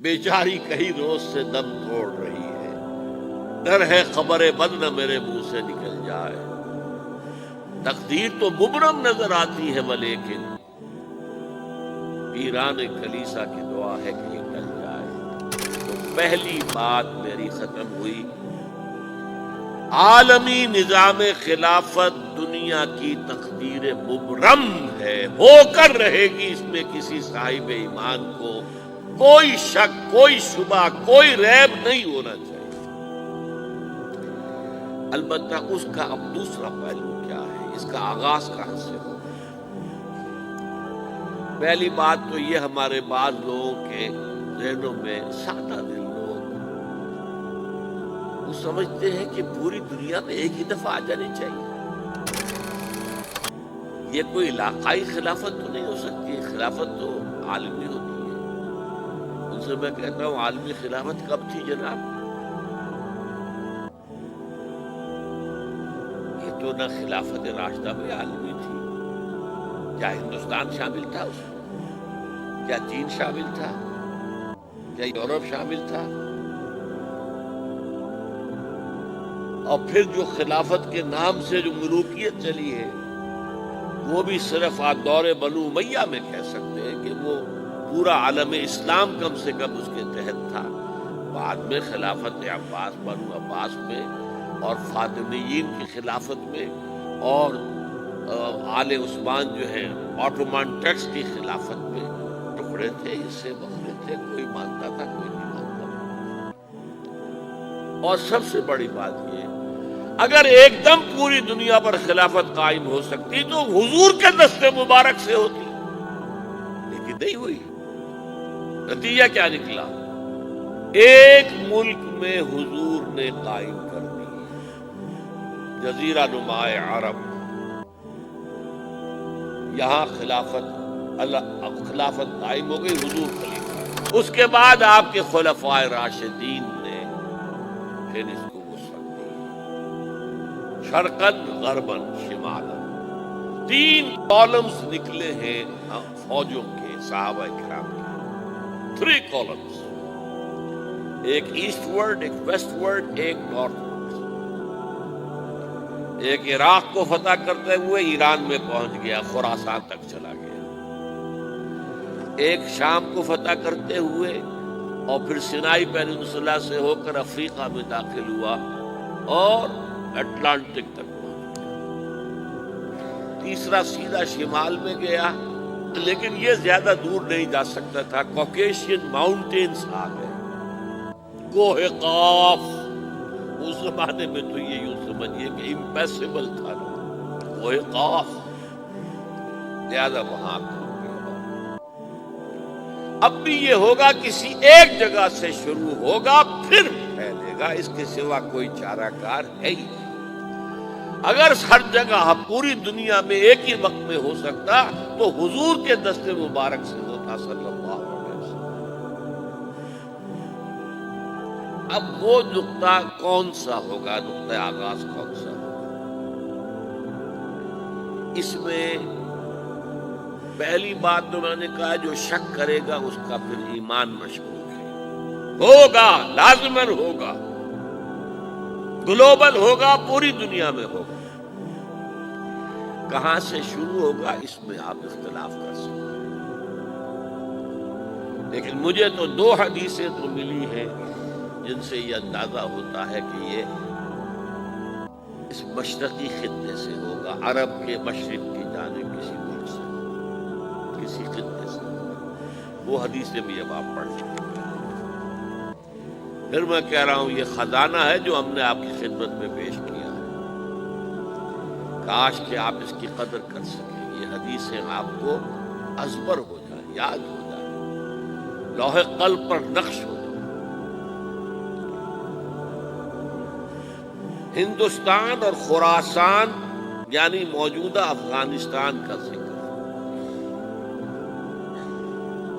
بیچاری کئی روز سے دم توڑ رہی ہے، ڈر ہے خبر بد نہ میرے منہ سے نکل جائے۔ تقدیر تو مبرم نظر آتی ہے ولیکن پیران کلیسا کی دعا ہے کہ یہ ٹل جائے۔ تو پہلی بات میری ختم ہوئی، عالمی نظام خلافت دنیا کی تقدیر مبرم ہے، ہو کر رہے گی، اس میں کسی صاحب ایمان کو کوئی شک، کوئی شبہ، کوئی ریب نہیں ہونا چاہیے۔ البتہ اس کا اب دوسرا پہلو کیا ہے، اس کا آغاز کہاں سے ہو؟ پہلی بات تو یہ، ہمارے بعض لوگوں کے ذہنوں میں، سادہ دل لوگ، وہ سمجھتے ہیں کہ پوری دنیا میں ایک ہی دفعہ آ جانی چاہیے۔ یہ کوئی علاقائی خلافت تو نہیں ہو سکتی، خلافت تو عالمی ہوتی ہے۔ ان سے میں کہتا ہوں، عالمی خلافت کب تھی جناب؟ یہ تو نہ خلافت راشدہ میں عالمی تھی، کیا ہندوستان شامل تھا اس میں؟ کیا چین شامل تھا؟ کیا یورپ شامل تھا؟ اور پھر جو خلافت کے نام سے جو ملوکیت چلی ہے، وہ بھی صرف آپ دور بنو امیہ میں کہہ سکتے ہیں کہ وہ پورا عالم اسلام کم سے کم اس کے تحت تھا۔ بعد میں خلافت عباس، بنو عباس میں، اور فاطمیین کی خلافت میں، اور آل عثمان جو ہے آٹومان ٹرکس کی خلافت میں ٹکڑے تھے، حصے بکھرے تھے، کوئی مانتا تھا، کوئی نہیں مانتا تھا۔ اور سب سے بڑی بات یہ، اگر ایک دم پوری دنیا پر خلافت قائم ہو سکتی تو حضور کے دست مبارک سے ہوتی، لیکن نہیں ہوئی۔ نتیجہ کیا نکلا؟ ایک ملک میں حضور نے قائم کر دی، جزیرہ نما عرب، یہاں خلافت قائم ہو گئی، حضور خلیفہ۔ اس کے بعد آپ کے خلفاء راشدین نے پھر اس کو وسعت دی، شرقاً غرباً شمالاً۔ 3 کالمز نکلے ہیں فوجوں کے، صحابہ کرام کے، 3 کالمز، ایک ایسٹ ورڈ، ایک ویسٹ ورڈ، ایک نارتھ ورڈ۔ ایک عراق کو فتح کرتے ہوئے ایران میں پہنچ گیا، خراسان تک چلا گیا۔ ایک شام کو فتح کرتے ہوئے اور پھر سینائی پیننسولا سے ہو کر افریقہ میں داخل ہوا اور اٹلانٹک تک پہنچ گیا۔ تیسرا سیدھا شمال میں گیا، لیکن یہ زیادہ دور نہیں جا سکتا تھا، کوکیشین ماؤنٹینز آ گئے، کوہ قاف۔ اس زمانے میں تو یہ یوں سمجھیے کہ امپیسبل تھا، کوہ قاف، لہذا وہاں اب بھی یہ ہوگا، کسی ایک جگہ سے شروع ہوگا پھر پھیلے گا، اس کے سوا کوئی چارہ کار ہے ہی نہیں۔ اگر ہر جگہ پوری دنیا میں ایک ہی وقت میں ہو سکتا تو حضور کے دست مبارک سے ہوتا صلی اللہ علیہ وسلم۔ اب وہ نقطہ کون سا ہوگا، نقطہ آغاز کون سا ہوگا؟ اس میں پہلی بات تو میں نے کہا، جو شک کرے گا اس کا پھر ایمان مشکوک ہے۔ ہوگا، لازماً ہوگا، گلوبل ہوگا، پوری دنیا میں ہوگا۔ کہاں سے شروع ہوگا اس میں آپ اختلاف کر سکتے ہیں، لیکن مجھے تو 2 حدیثیں تو ملی ہیں جن سے یہ اندازہ ہوتا ہے کہ یہ اس مشرقی خطے سے ہوگا، عرب کے مشرق کی جانب کسی ملک سے، کسی خطے سے۔ وہ حدیثیں بھی اب آپ پڑھ چکے ہیں۔ پھر میں کہہ رہا ہوں، یہ خزانہ ہے جو ہم نے آپ کی خدمت میں پیش کیا ہے، کاش کہ آپ اس کی قدر کر سکیں، یہ حدیثیں آپ کو ازبر ہو جائیں، یاد ہو جائیں، لوح قلب پر نقش ہو جائیں۔ ہندوستان اور خراسان یعنی موجودہ افغانستان کا ذکر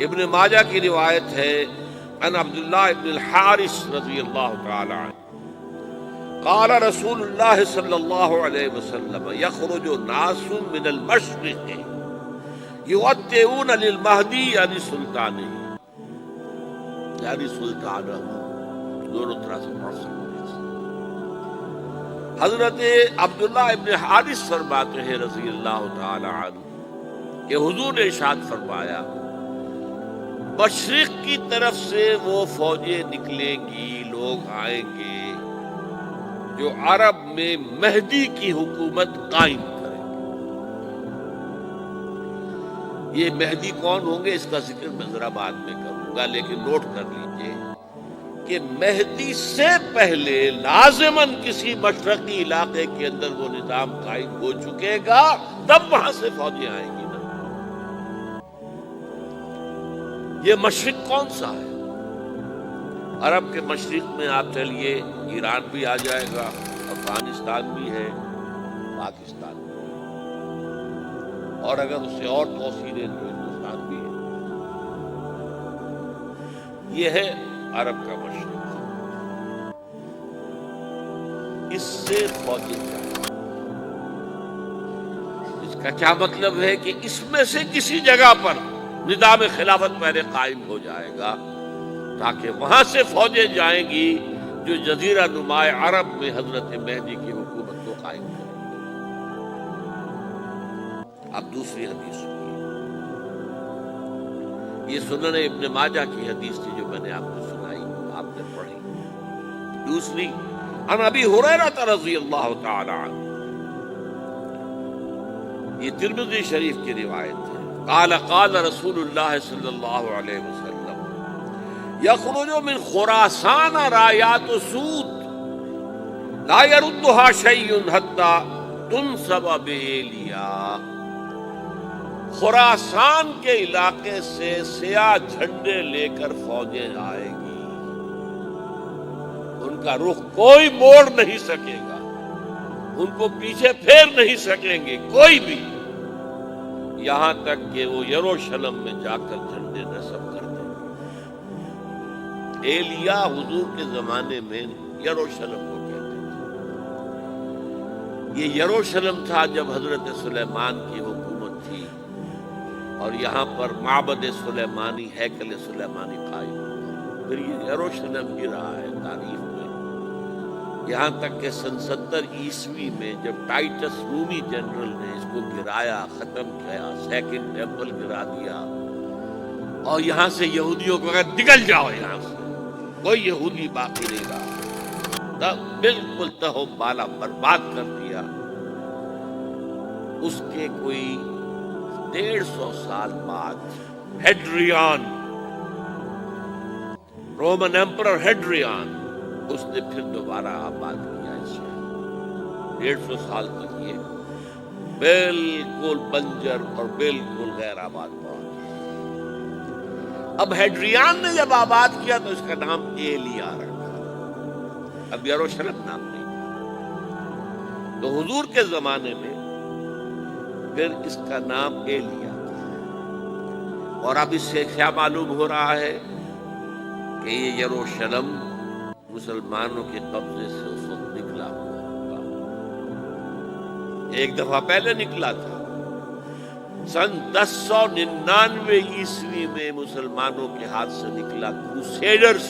ابن ماجہ کی روایت ہے، عن عبداللہ ابن الحارث رضی اللہ تعالی عنہ قال رسول اللہ صلی اللہ علیہ وسلم یخرج ناس من المشرق یوطئون للمہدی عن سلطانہ یعنی سلطانہ دونوں طرح سے پڑھ سکتے ہیں۔ حضرت عبداللہ ابن حارث فرماتے ہیں رضی اللہ تعالی عنہ کہ حضور نے ارشاد فرمایا مشرق کی طرف سے وہ فوجیں نکلیں گی، لوگ آئیں گے جو عرب میں مہدی کی حکومت قائم کریں گے۔ یہ مہدی کون ہوں گے اس کا ذکر میں ذرا بعد میں کروں گا، لیکن نوٹ کر لیجئے کہ مہدی سے پہلے لازماً کسی مشرقی علاقے کے اندر وہ نظام قائم ہو چکے گا، تب وہاں سے فوجیں آئیں گی نا۔ یہ مشرق کون سا ہے؟ عرب کے مشرق میں آپ چلیے ایران بھی آ جائے گا، افغانستان بھی ہے، پاکستان بھی ہے، اور اگر اس سے اور توسیع دیں تو ہندوستان بھی ہے۔ یہ ہے عرب کا مشرق، اس سے فوجیں جائیں۔ اس کا کیا مطلب ہے کہ اس میں سے کسی جگہ پر نظام خلافت پہلے قائم ہو جائے گا تاکہ وہاں سے فوجیں جائیں گی جو جزیرہ نما عرب میں حضرت مہدی کی حکومت کو قائم کریں گے۔ اب دوسری حدیث سنیے، یہ سنن ابن ماجہ کی حدیث تھی جو میں نے آپ کو سنائی، آپ نے پڑھی۔ دوسری عن ابی ہریرہ رضی اللہ تعالی عنہ، یہ ترمذی شریف کی روایت ہے، قال قال رسول اللہ صلی اللہ علیہ وسلم یخرج من خراسان رایات سود لا يردها شیء حتی تنصب بإیلیا۔ خراسان کے علاقے سے سیاہ جھنڈے لے کر فوجیں آئے گی، ان کا رخ کوئی موڑ نہیں سکے گا، ان کو پیچھے پھیر نہیں سکیں گے کوئی بھی، یہاں تک کہ وہ یروشلم میں جا کر جھنڈے نصب کر دیں گے۔ ایلیا حضور کے زمانے میں یروشلم کو کہتے تھے۔ یہ یروشلم تھا جب حضرت سلیمان کی حکومت تھی، اور یہاں پر معبد سلیمانی، ہیکل سلیمانی قائم ہوا۔ پھر یہ یروشلم ہی رہا ہے تاریخ میں، یہاں تک کہ سن 70 عیسوی میں جب ٹائٹس رومی جنرل نے اس کو گرایا، ختم کیا، سیکنڈ ٹیمپل گرا دیا، اور یہاں سے یہودیوں کو کہا نکل جاؤ، یہاں سے کوئی یہودی باقی نہیں رہا، تب بالکل تہو بالا برباد کر دیا۔ اس کے کوئی 150 سال بعد ہیڈریان، رومن ایمپرر ہیڈریان، اس نے پھر دوبارہ آباد کیا اس شہر۔ 150 سال تک یہ بالکل بنجر اور بالکل غیر آباد پڑا۔ اب ہیڈریان نے جب آباد کیا تو اس کا نام ایلیا رکھا، اب یروشلم نام نہیں تھا۔ تو حضور کے زمانے میں پھر اس کا نام ایلیا تھا، اور اب اس سے کیا معلوم ہو رہا ہے کہ یہ یروشلم مسلمانوں کے قبضے سے اس وقت نکلا ہوا ہوگا۔ ایک دفعہ پہلے نکلا تھا، سن 1099 عیسوی میں مسلمانوں کے ہاتھ سے نکلا، کروسیڈرز،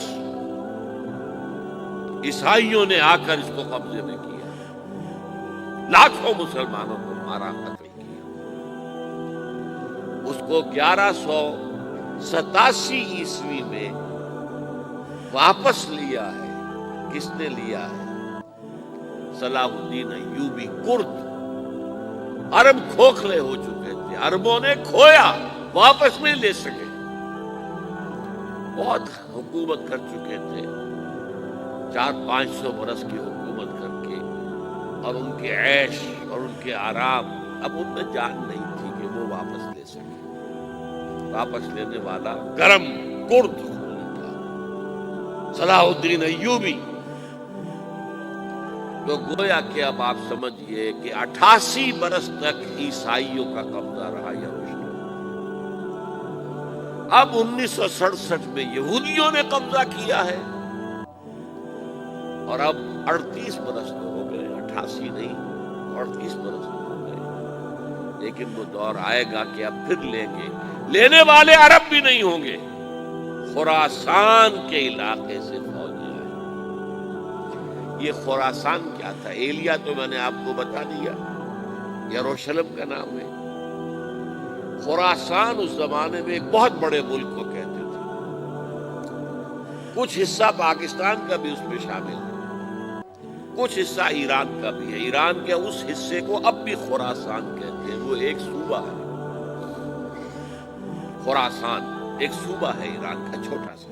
عیسائیوں نے آ کر اس کو قبضے میں کیا، لاکھوں مسلمانوں کو مارا، قتل کیا۔ اس کو 1187 عیسوی میں واپس لیا ہے۔ کس نے لیا ہے؟ صلاح الدین ایوبی، کرد۔ عرب کھوکھلے ہو چکے تھے، عربوں نے کھویا، واپس نہیں لے سکے، بہت حکومت کر چکے تھے، 400-500 برس کی حکومت کر کے، اور ان کے عیش اور ان کے آرام اب ان میں جان نہیں تھی کہ وہ واپس لے سکے۔ واپس لینے والا گرم کرد خون تھا، صلاح الدین ایوبی۔ تو گویا کہ اب آپ سمجھئے کہ 88 برس تک عیسائیوں کا قبضہ رہا یروشلم۔ اب 1967 میں یہودیوں نے قبضہ کیا ہے، اور اب 38 برس تو ہو گئے، 88 نہیں 38 برس تو ہو گئے۔ لیکن وہ دور آئے گا کہ اب پھر لیں گے، لینے والے عرب بھی نہیں ہوں گے، خراسان کے علاقے سے فوجیں آئیں۔ یہ خراسان کیا تھا؟ ایلیا تو میں نے آپ کو بتا دیا، یروشلم کا نام ہے۔ خراسان اس زمانے میں ایک بہت بڑے ملک کو کہتے تھے۔ کچھ حصہ پاکستان کا بھی اس میں شامل ہے، کچھ حصہ ایران کا بھی ہے۔ ایران کے اس حصے کو اب بھی خراسان کہتے ہیں، وہ ایک صوبہ ہے۔ خراسان ایک صوبہ ہے ایران کا، چھوٹا سا۔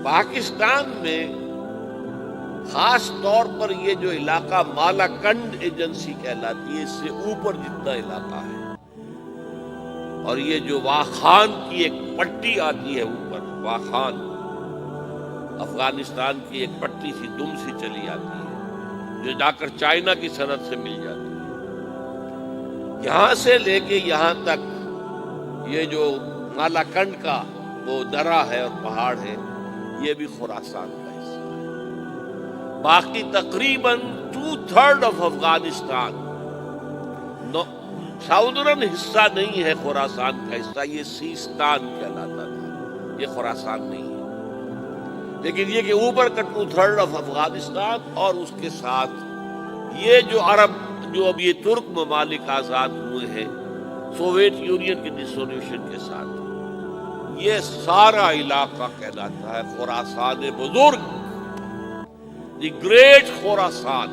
پاکستان میں خاص طور پر یہ جو علاقہ مالاکنڈ ایجنسی کہلاتی ہے، اس سے اوپر جتنا علاقہ ہے، اور یہ جو واخان کی ایک پٹی آتی ہے اوپر، واخان افغانستان کی ایک پٹی سی دم سی چلی آتی ہے جو جا کر چائنا کی سرحد سے مل جاتی ہے، یہاں سے لے کے یہاں تک یہ جو مالاکنڈ کا وہ درہ ہے اور پہاڑ ہے، یہ بھی خراسان کا حصہ ہے۔ باقی تقریباً 2/3 آف افغانستان ساؤدرن حصہ نہیں ہے خراسان کا حصہ، یہ سیستان کہلاتا تھا، یہ خراسان نہیں ہے۔ لیکن یہ کہ اوپر کا 2/3 آف افغانستان اور اس کے ساتھ یہ جو عرب جو اب یہ ترک ممالک آزاد ہوئے ہیں سوویت یونین کے ڈسولوشن کے ساتھ، یہ سارا علاقہ کہلاتا ہے خراسان بزرگ، دی گریٹ خراسان۔